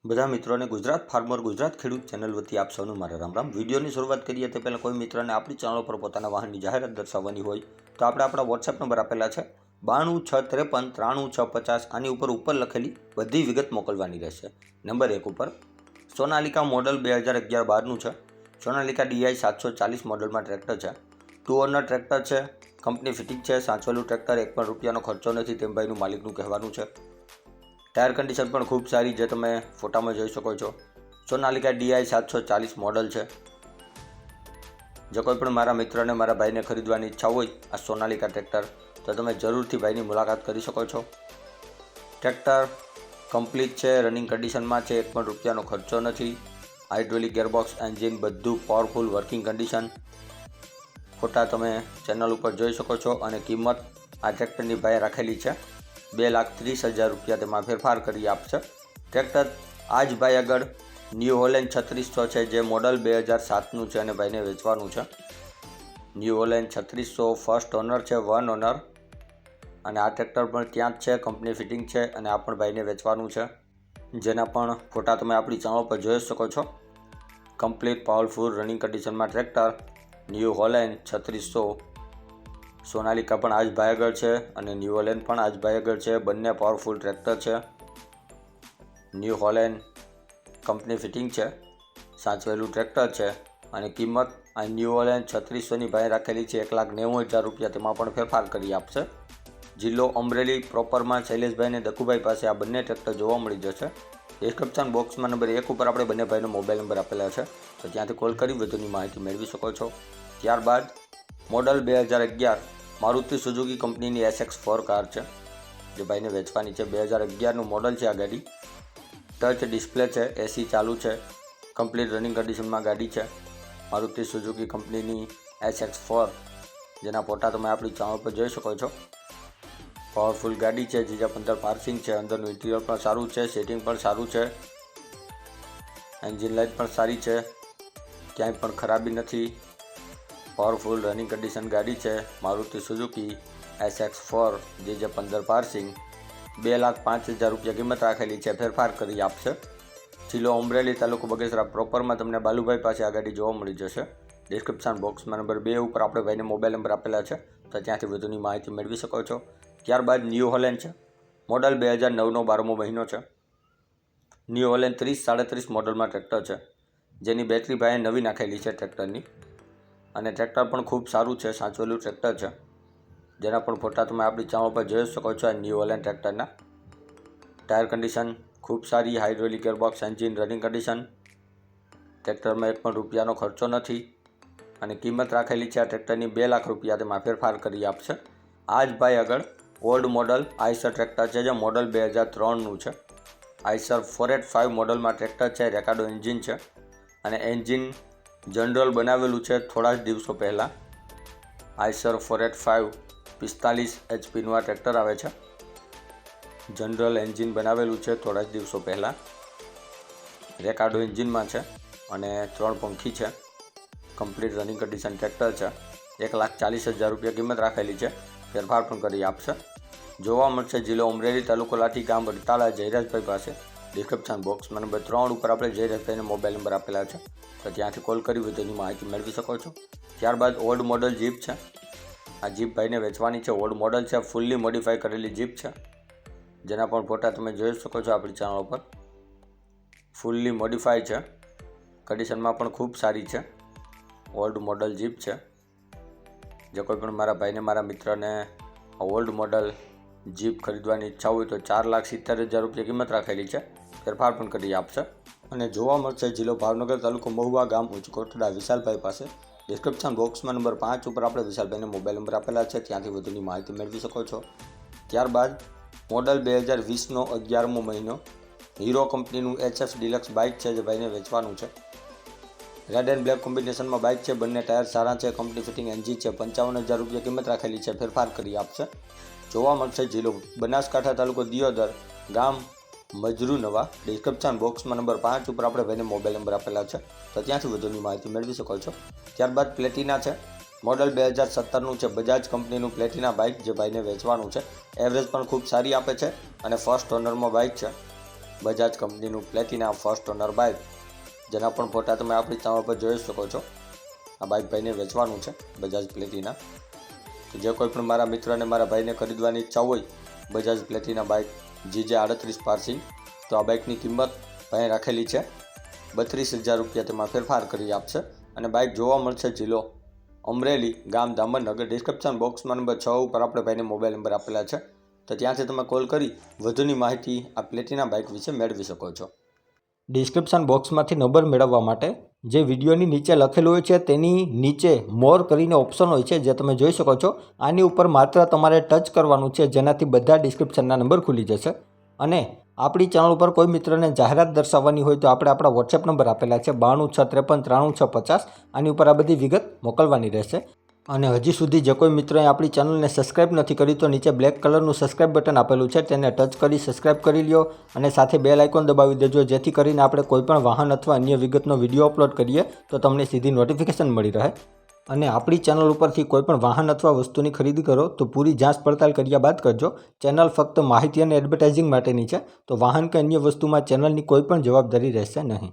બધા મિત્રોને ગુજરાત ફાર્મર ગુજરાત ખેડૂત ચેનલ વતી આપ સૌનું મારા રામ રામ। વિડીયોની શરૂઆત કરીએ તે પહેલાં કોઈ મિત્રને આપણી ચેનલ પર પોતાના વાહનની જાહેરાત દર્શાવવાની હોય તો આપણે આપણા વોટ્સએપ નંબર આપેલા છે 9263539650। આની ઉપર લખેલી બધી વિગત મોકલવાની રહેશે। નંબર 1 ઉપર સોનાલિકા મોડલ 2011-12નું છે। સોનાલિકા DI 740 મોડલમાં ટ્રેક્ટર છે। 2 ઓનર ટ્રેક્ટર છે। કંપની ફિટિંગ છે। સાચવેલું ટ્રેક્ટર, એક પણ રૂપિયાનો ખર્ચો નથી તેમ ભાઈનું માલિકનું કહેવાનું છે। ટાયર કન્ડિશન પણ ખૂબ સારી, જે તમે ફોટામાં જોઈ શકો છો। સોનાલિકા DI 740 મોડલ છે। જો કોઈ પણ મારા મિત્રને, મારા ભાઈને ખરીદવાની ઈચ્છા હોય આ સોનાલિકા ટ્રેક્ટર, તો તમે જરૂરથી ભાઈની મુલાકાત કરી શકો છો। ટ્રેક્ટર કમ્પ્લીટ છે, રનિંગ કન્ડિશનમાં છે, એક પણ રૂપિયાનો ખર્ચો નથી। હાઇડ્રોલિક ગિયરબોક્સ, એન્જિન બધું પાવરફુલ વર્કિંગ કન્ડિશન। ફોટા તમે ચેનલ ઉપર જોઈ શકો છો। અને કિંમત આ ટ્રેક્ટરની ભાઈ રાખેલી છે 2,30,000 રૂપિયા, તેમાં ફેરફાર કરી આપશે। ટ્રેક્ટર આ જ ભાઈ આગળ ન્યૂ હોલેન્ડ 3600 છે, જે મોડલ 2007નું છે અને ભાઈને વેચવાનું છે। ન્યૂ હોલેન્ડ 3600 ફર્સ્ટ ઓનર છે, 1 ઓનર, અને આ ટ્રેક્ટર પણ ત્યાં જ છે, કંપની ફિટિંગ છે અને આ પણ ભાઈને વેચવાનું છે, જેના પણ ફોટા તમે આપણી ચેનલ પર જોઈ શકો છો। કમ્પ્લીટ પાવરફુલ રનિંગ કન્ડિશનમાં ટ્રેક્ટર ન્યૂ હોલેન્ડ 3600। સોનાલિકા પણ આ જ ભાઈ આગળ છે અને ન્યૂ હોલેન્ડ પણ આ જ ભાઈ આગળ છે, બંને પાવરફુલ ટ્રેક્ટર છે। ન્યૂ હોલેન્ડ કંપની ફિટિંગ છે, સાચવેલું ટ્રેક્ટર છે અને કિંમત આ ન્યૂ હોલેન્ડ 3600ની ભાઈ રાખેલી છે 1,90,000 રૂપિયા, તેમાં પણ ફેરફાર કરી આપશે। જિલ્લો અમરેલી પ્રોપરમાં શૈલેષભાઈને દકુભાઈ પાસે આ બંને ટ્રેક્ટર જોવા મળી જશે। ડિસ્ક્રિપ્શન બોક્સમાં નંબર 1 ઉપર આપણે બંને ભાઈનો મોબાઈલ નંબર આપેલા છે, તો ત્યાંથી કોલ કરી વધુની માહિતી મેળવી શકો છો। ત્યારબાદ મોડલ 2011 મારુતિ સુઝુકી કંપનીની SX4 કાર છે, જે ભાઈને વેચવાની છે। 2011નું મોડલ છે આ ગાડી। ટચ ડિસ્પ્લે છે, AC ચાલુ છે, કમ્પ્લીટ રનિંગ કન્ડિશનમાં ગાડી છે। મારુતિ સુઝુકી કંપનીની SX4, જેના ફોટા તમે આપણી ચેનલ પર જોઈ શકો છો। પાવરફુલ ગાડી છે, GJ15 પાર્સિંગ છે, અંદરનું ઇન્ટિરિયર પણ સારું છે, સેટિંગ પણ સારું છે, એન્જિન લાઇટ પણ સારી છે, ક્યાંય પણ ખરાબી નથી। પાવરફુલ રનિંગ કન્ડિશન ગાડી છે। Maruti Suzuki SX4 GJ15 passing, 2,05,000 રૂપિયા કિંમત રાખેલી છે, ફેરફાર કરી આપશે। જિલ્લો અમરેલી, તાલુકો બગસરા પ્રોપરમાં તમને બાલુભાઈ પાસે આ ગાડી જોવા મળી જશે। ડિસ્ક્રિપ્શન બોક્સમાં નંબર 2 ઉપર આપણે ભાઈને મોબાઈલ નંબર આપેલા છે, તો ત્યાંથી વધુની માહિતી મેળવી શકો છો। ત્યારબાદ ન્યૂ હોલેન્ડ છે, મોડલ 2009નો 12મો મહિનો છે। ન્યૂ હોલેન્ડ 30-37 મોડલમાં ટ્રેક્ટર છે, જેની બેટરી ભાઈએ નવી નાખેલી છે ટ્રેક્ટરની, અને ટ્રેક્ટર પણ ખૂબ સારું છે, સાચવેલું ટ્રેક્ટર છે, જેના પણ ફોટા તમે આપણી ચેનલ પર જોઈ શકો છો। આ ન્યૂ હોલેન્ડ ટ્રેક્ટરના ટાયર કન્ડિશન ખૂબ સારી, hydraulic gearbox, engine running condition, ટ્રેક્ટરમાં એક પણ રૂપિયાનો ખર્ચો નથી અને કિંમત રાખેલી છે આ ટ્રેક્ટરની 2 લાખ રૂપિયા, તેમાં ફેરફાર કરી આપશે। આ જ ભાઈ આગળ ઓલ્ડ મોડલ આઈસર ટ્રેક્ટર છે, જે મોડલ 2003નું છે। આઈસર 485 મોડલમાં ટ્રેક્ટર છે, રેકાર્ડો એન્જિન છે અને એન્જિન જનરલ બનાવેલું છે થોડા જ દિવસો પહેલાં। આઈસર 485 45 HPનું આ ટ્રેક્ટર આવે છે, જનરલ એન્જિન બનાવેલું છે થોડા જ દિવસો પહેલાં, રેકાર્ડો એન્જિનમાં છે અને 3 પંખી છે, કમ્પ્લીટ રનિંગ કન્ડિશન ટ્રેક્ટર છે। 1,40,000 રૂપિયા કિંમત રાખેલી છે, ફેરફાર પણ કરી આપશે। જોવા મળશે જિલ્લો અમરેલી, તાલુકો લાઠી, ગામ વડતાળા, જયરાજભાઈ પાસે। ડિસ્ક્રિપ્શન બોક્સમાં નંબર 3 ઉપર આપણે જયરાજભાઈને મોબાઈલ નંબર આપેલા છે, તો ત્યાંથી કોલ કરી વધુની માહિતી મેળવી શકો છો। ત્યારબાદ ઓલ્ડ મોડલ જીપ છે, આ જીપ ભાઈને વેચવાની છે। ઓલ્ડ મોડલ છે, ફૂલ્લી મોડિફાઈ કરેલી જીપ છે, જેના પણ ફોટા તમે જોઈ શકો છો આપણી ચેનલ પર। ફૂલ્લી મોડિફાઈ છે, કન્ડિશનમાં પણ ખૂબ સારી છે, ઓલ્ડ મોડલ જીપ છે। જો કોઈ પણ મારા ભાઈને, મારા મિત્રને ઓલ્ડ મોડલ જીપ ખરીદવાની ઈચ્છા હોય તો 4,70,000 રૂપિયા કિંમત રાખેલી છે, ફેરફાર પણ કરી આપશે। અને જોવા મળશે જિલ્લો ભાવનગર, તાલુકો મહુવા, ગામ ઉચકોટડા, વિશાલભાઈ પાસે। ડિસ્ક્રિપ્શન બોક્સમાં નંબર 5 ઉપર આપણે વિશાલભાઈને મોબાઈલ નંબર આપેલા છે, ત્યાંથી વધુની માહિતી મેળવી શકો છો। ત્યારબાદ મોડલ 2020નો 11મો મહિનો હીરો કંપનીનું HF ડિલક્સ બાઇક છે, જે ભાઈને વેચવાનું છે। રેડ એન્ડ બ્લેક કોમ્બિનેશનમાં બાઇક છે, બંને ટાયર સારા છે, કંપની ફિટિંગ એન્જિન છે, 55,000 રૂપિયા કિંમત રાખેલી છે, ફેરફાર કરી આપશે। જોવા મળશે જિલ્લો બનાસકાંઠા, તાલુકો દિયોદર, ગામ મજરૂ નવા। ડિસ્ક્રિપ્શન બોક્સમાં નંબર 5 ઉપર આપણે ભાઈને મોબાઈલ નંબર આપેલા છે, તો ત્યાંથી વધુની માહિતી મેળવી શકો છો। ત્યારબાદ પ્લેટિના છે, મોડલ 2017નું છે, બજાજ કંપનીનું પ્લેટિના બાઇક, જે ભાઈને વેચવાનું છે। એવરેજ પણ ખૂબ સારી આપે છે અને ફર્સ્ટ ઓનરમાં બાઇક છે। બજાજ કંપનીનું પ્લેટિના ફર્સ્ટ ઓનર બાઇક, જેના પણ ફોટા તમે આપણી ચેનલ પર જોઈ શકો છો. આ બાઇક ભાઈને વેચવાનું છે, બજાજ પ્લેટિના. તો જે કોઈ પણ મારા મિત્ર અને મારા ભાઈને ખરીદવાની ઈચ્છા હોય Bajaj Platina bike GJ 38 passing, તો આ બાઇકની કિંમત ભાઈ રાખેલી છે 32,000 રૂપિયા. તેમાં ફેરફાર કરી આપશે. અને બાઇક જોવા મળશે જિલ્લો અમરેલી, ગામ દામનગર. ડિસ્ક્રિપ્શન બોક્સમાં નંબર 6 ઉપર આપણે ભાઈને મોબાઈલ નંબર આપેલા છે, તો ત્યાંથી તમે કોલ કરી વધુની માહિતી આ પ્લેટિના બાઇક વિશે મેળવી શકો છો. ડિસ્ક્રિપ્શન બોક્સમાંથી નંબર મેળવવા માટે જે વિડીયોની નીચે લખેલું હોય છે તેની નીચે મોર કરીને ઓપ્શન હોય છે, જે તમે જોઈ શકો છો. આની ઉપર માત્ર તમારે ટચ કરવાનું છે, જેનાથી બધા ડિસ્ક્રિપ્શનના નંબર ખુલી જશે. અને આપણી ચેનલ ઉપર કોઈ મિત્રને જાહેરાત દર્શાવવાની હોય તો આપણે આપણા વોટ્સએપ નંબર આપેલા છે 9263533650. આની ઉપર આ બધી વિગત મોકલવાની રહેશે. અને હજી સુધી જે કોઈ મિત્રોએ આપણી ચેનલને સબસ્ક્રાઇબ નથી કરી તો નીચે બ્લેક કલરનું સબસ્ક્રાઇબ બટન આપેલું છે, તેને ટચ કરી સબસ્ક્રાઇબ કરી લ્યો. અને સાથે બેલ આઇકોન દબાવી દેજો, જેથી કરીને આપણે કોઈપણ વાહન અથવા અન્ય વિગતનો વિડીયો અપલોડ કરીએ તો તમને સીધી નોટિફિકેશન મળી રહે. અને આપણી ચેનલ ઉપરથી કોઈપણ વાહન અથવા વસ્તુની ખરીદી કરો તો પૂરી જાંચ પડતાલ કર્યા બાદ કરજો. ચેનલ ફક્ત માહિતી અને એડવર્ટાઇઝિંગ માટેની છે, તો વાહન કે અન્ય વસ્તુમાં ચેનલની કોઈ પણ જવાબદારી રહેશે નહીં.